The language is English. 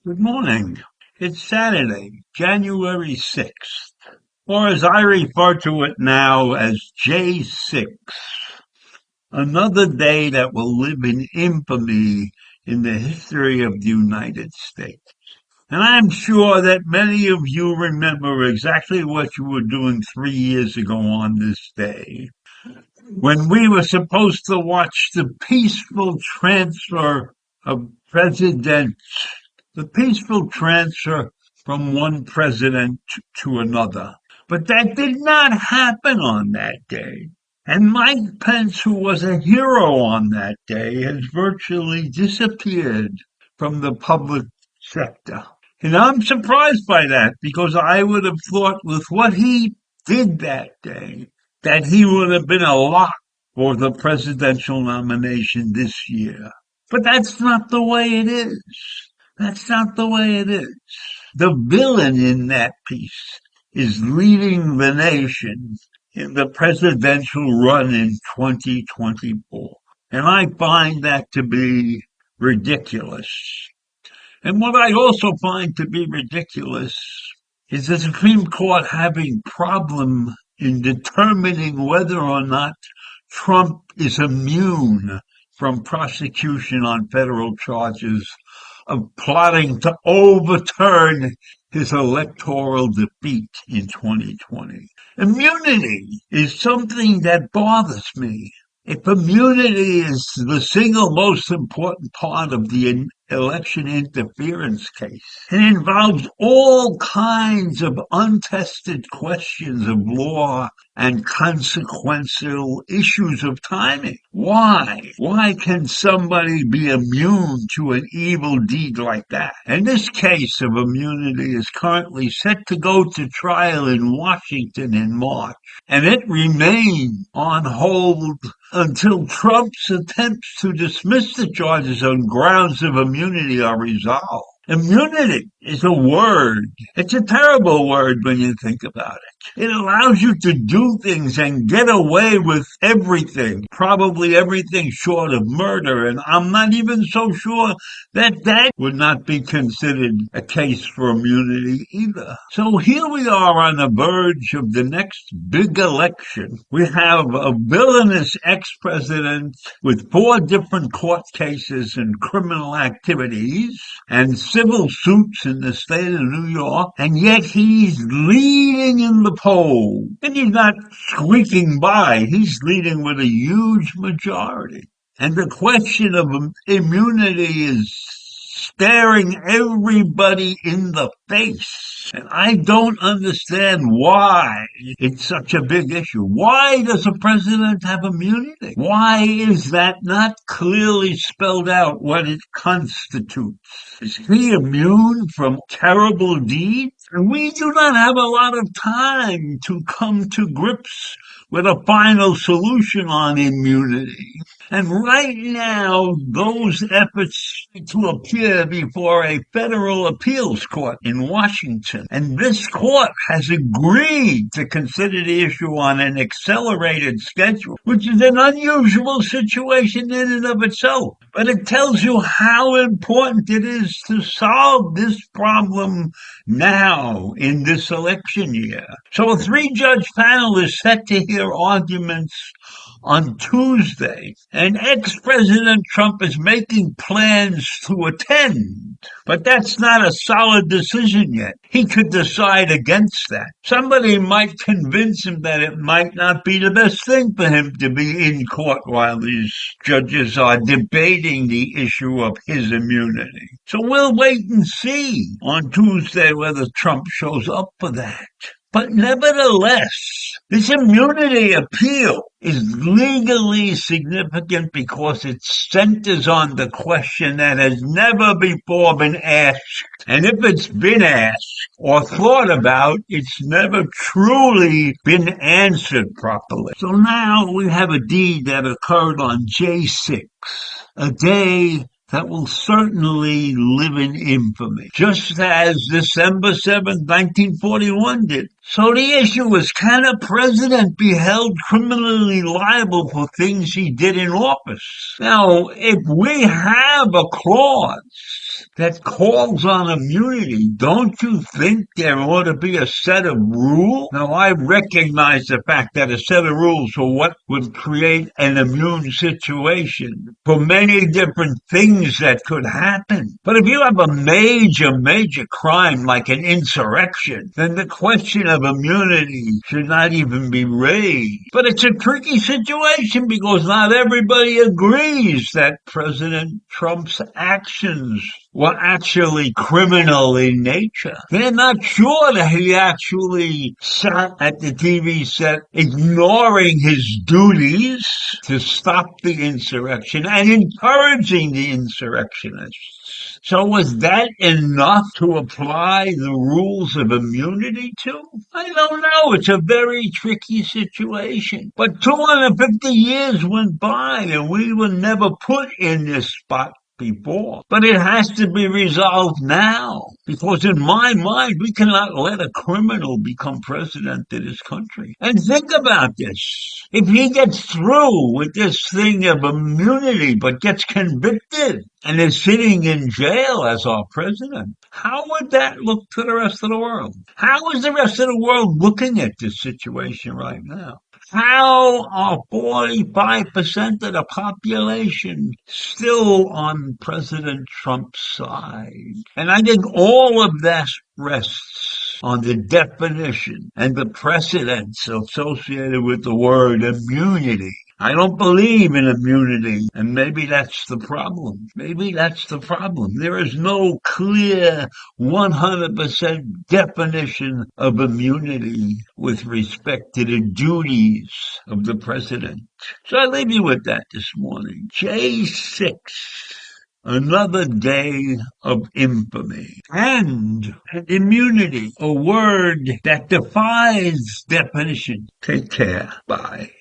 Good morning. It's Saturday, January 6th, or as I refer to it now as J6, another day that will live in infamy in the history of the United States. And I'm sure that many of you remember exactly what you were doing 3 years ago on this day, when we were supposed to watch the peaceful transfer of president the peaceful transfer from one president to another. But that did not happen on that day. And Mike Pence, who was a hero on that day, has virtually disappeared from the public sector. And I'm surprised by that because I would have thought with what he did that day, that he would have been a lock for the presidential nomination this year. But that's not the way it is. That's not the way it is. The villain in that piece is leading the nation in the presidential run in 2024. And I find that to be ridiculous. And what I also find to be ridiculous is the Supreme Court having problem in determining whether or not Trump is immune from prosecution on federal charges of plotting to overturn his electoral defeat in 2020. Immunity is something that bothers me. If immunity is the single most important part of the election interference case, it involves all kinds of untested questions of law and consequential issues of timing. Why? Why can somebody be immune to an evil deed like that? And this case of immunity is currently set to go to trial in Washington in March, and it remains on hold until Trump's attempts to dismiss the charges on grounds of immunity are resolved. Immunity is a word. It's a terrible word when you think about it. It allows you to do things and get away with everything, probably everything short of murder, and I'm not even so sure that that would not be considered a case for immunity either. So here we are on the verge of the next big election. We have a villainous ex-president with 4 different court cases and criminal activities and civil suits in the state of New York, and yet he's leading in the poll. And he's not squeaking by, he's leading with a huge majority. And the question of immunity is staring everybody in the face. And I don't understand why it's such a big issue. Why does a president have immunity? Why is that not clearly spelled out what it constitutes? Is he immune from terrible deeds? And we do not have a lot of time to come to grips with a final solution on immunity. And right now, those efforts to appear before a federal appeals court in Washington. And this court has agreed to consider the issue on an accelerated schedule, which is an unusual situation in and of itself. But it tells you how important it is to solve this problem now in this election year. So a 3-judge panel is set to hear arguments on Tuesday, and ex-President Trump is making plans to attend. But that's not a solid decision yet. He could decide against that. Somebody might convince him that it might not be the best thing for him to be in court while these judges are debating the issue of his immunity. So we'll wait and see on Tuesday whether Trump shows up for that. But nevertheless, this immunity appeal is legally significant because it centers on the question that has never before been asked. And if it's been asked or thought about, it's never truly been answered properly. So now we have a deed that occurred on J6, a day that will certainly live in infamy, just as December 7th, 1941 did. So the issue is, can a president be held criminally liable for things he did in office? Now, if we have a clause that calls on immunity, don't you think there ought to be a set of rules? Now, I recognize the fact that a set of rules for what would create an immune situation for many different things that could happen. But if you have a major crime like an insurrection, then the question of immunity should not even be raised. But it's a tricky situation because not everybody agrees that President Trump's actions were actually criminal in nature. They're not sure that he actually sat at the TV set ignoring his duties to stop the insurrection and encouraging the insurrectionists. So was that enough to apply the rules of immunity to? I don't know. It's a very tricky situation. But 250 years went by and we were never put in this spot before. But it has to be resolved now, because in my mind, we cannot let a criminal become president of this country. And think about this. If he gets through with this thing of immunity, but gets convicted and is sitting in jail as our president, how would that look to the rest of the world? How is the rest of the world looking at this situation right now? How are 45% of the population still on President Trump's side? And I think all of that rests on the definition and the precedents associated with the word immunity. I don't believe in immunity, and maybe that's the problem. Maybe that's the problem. There is no clear 100% definition of immunity with respect to the duties of the president. So I leave you with that this morning. J6. Another day of infamy. And immunity, a word that defies definition. Take care. Bye.